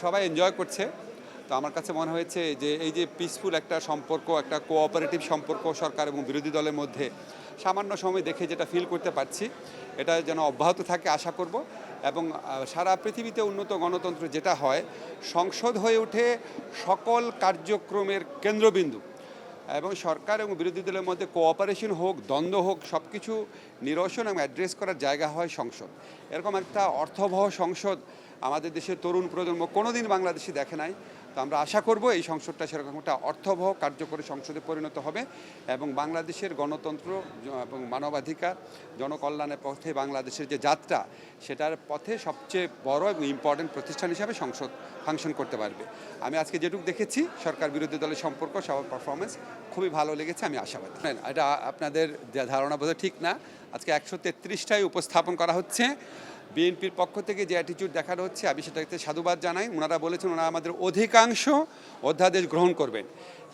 সবাই এনজয় করছে। তো আমার কাছে মনে হয়েছে যে এই যে পিসফুল একটা সম্পর্ক, একটা কোঅপারেটিভ সম্পর্ক সরকার এবং বিরোধী দলের মধ্যে সামান্য সময় দেখে যেটা ফিল করতে পারছি, এটা যেন অব্যাহত থাকে আশা করব। এবং সারা পৃথিবীতে উন্নত গণতন্ত্র যেটা হয়, সংসদ হয়ে ওঠে সকল কার্যক্রমের কেন্দ্রবিন্দু, এবং সরকার এবং বিরোধী দলের মধ্যে কোঅপারেশন হোক, দ্বন্দ্ব হোক, সব কিছু নিরসন এবং অ্যাড্রেস করার জায়গা হয় সংসদ। এরকম একটা অর্থবহ সংসদ আমাদের দেশের তরুণ প্রজন্ম কোনোদিন বাংলাদেশে দেখে নাই। তো আমরা আশা করব এই সংসদটা সেরকম একটা অর্থবহ কার্যকরী সংসদে পরিণত হবে এবং বাংলাদেশের গণতন্ত্র এবং মানবাধিকার জনকল্যাণের পথে বাংলাদেশের যে যাত্রা, সেটার পথে সবচেয়ে বড় এবং ইম্পর্টেন্ট প্রতিষ্ঠান হিসাবে সংসদ ফাংশন করতে পারবে। আমি আজকে যেটুকু দেখেছি সরকার বিরোধী দলের সম্পর্ক, সবার পারফরমেন্স খুবই ভালো লেগেছে, আমি আশাবাদী। এটা আপনাদের ধারণা বোধহয় ঠিক না। আজকে 133টাই উপস্থাপন করা হচ্ছে। বিএনপির পক্ষ থেকে যে অ্যাটিটিউড দেখানো হচ্ছে, আমি সেটাতে সাধুবাদ জানাই। ওনারা বলেছেন ওনারা আমাদের অধিকাংশ অধ্যাদেশ গ্রহণ করবেন।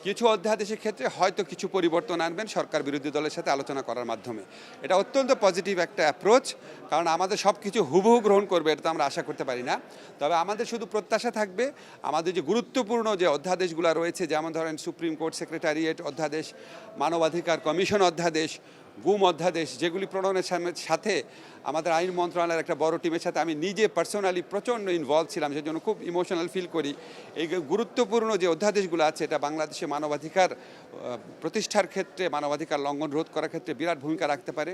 কিছু অধ্যাদেশের ক্ষেত্রে হয়তো কিছু পরিবর্তন আনবেন সরকার বিরোধী দলের সাথে আলোচনা করার মাধ্যমে। এটা অত্যন্ত পজিটিভ একটা অ্যাপ্রোচ, কারণ আমাদের সব কিছু হুবহু গ্রহণ করবে এটা তো আমরা আশা করতে পারি না। তবে আমাদের শুধু প্রত্যাশা থাকবে আমাদের যে গুরুত্বপূর্ণ যে অধ্যাদেশগুলো রয়েছে, যেমন ধরেন সুপ্রিম কোর্ট সেক্রেটারিয়েট অধ্যাদেশ, মানবাধিকার কমিশন অধ্যাদেশ, গুম অধ্যাদেশ, যেগুলি প্রণয়নের সাথে আমাদের আইন মন্ত্রণালয়ের একটা বড় টিমের সাথে আমি নিজে পার্সোনালি প্রচণ্ড ইনভলভ ছিলাম, সেজন্য খুব ইমোশনাল ফিল করি। এই গুরুত্বপূর্ণ যে অধ্যাদেশগুলো আছে, এটা বাংলাদেশে মানবাধিকার প্রতিষ্ঠার ক্ষেত্রে, মানবাধিকার লঙ্ঘন রোধ করার ক্ষেত্রে বিরাট ভূমিকা রাখতে পারে।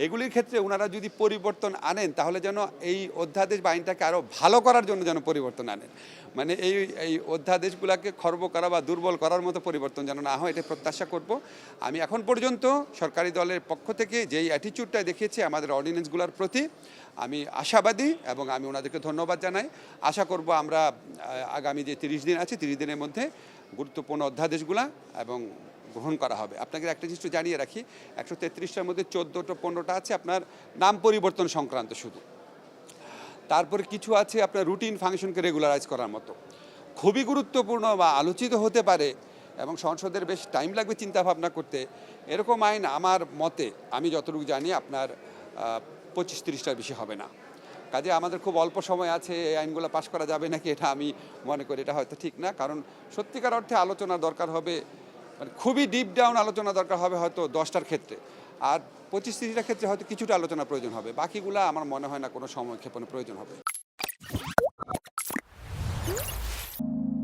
এগুলির ক্ষেত্রে ওনারা যদি পরিবর্তন আনেন, তাহলে যেন এই অধ্যাদেশ বা আইনটাকে আরও ভালো করার জন্য যেন পরিবর্তন আনেন। মানে এই অধ্যাদেশগুলোকে খর্ব করা বা দুর্বল করার মতো পরিবর্তন যেন না হয়, এটা প্রত্যাশা করব। আমি এখন পর্যন্ত সরকারি দলের পক্ষ থেকে যেই অ্যাটিটিউডটা দেখিয়েছি আমাদের অর্ডিন্যান্সগুলোর প্রতি, আমি আশাবাদী এবং আমি ওনাদেরকে ধন্যবাদ জানাই। আশা করব আমরা আগামী যে 30 দিন আছে, 30 দিনের মধ্যে গুরুত্বপূর্ণ অধ্যাদেশগুলো এবং গ্রহণ করা হবে। আপনাকে একটা জিনিস জানিয়ে রাখি, 133টার মধ্যে 14-15টা আছে আপনার নাম পরিবর্তন সংক্রান্ত শুধু। তারপরে কিছু আছে আপনার রুটিন ফাংশনকে রেগুলারাইজ করার মতো, খুবই গুরুত্বপূর্ণ বা আলোচিত হতে পারে এবং সংসদের বেশ টাইম লাগবে চিন্তা ভাবনা করতে। এরকম আইন আমার মতে, আমি যতটুকু জানি, আপনার 25-30টার বেশি হবে না। কাজে আমাদের খুব অল্প সময় আছে, এই আইনগুলো পাশ করা যাবে নাকি এটা আমি মনে করি এটা হয়তো ঠিক না। কারণ সত্যিকার অর্থে আলোচনা দরকার হবে, মানে খুবই ডিপ ডাউন আলোচনা দরকার হবে হয়তো 10টার ক্ষেত্রে, আর 25-30টার ক্ষেত্রে হয়তো কিছুটা আলোচনা প্রয়োজন হবে। বাকিগুলা আমার মনে হয় না কোনো সময় ক্ষেপণের প্রয়োজন হবে।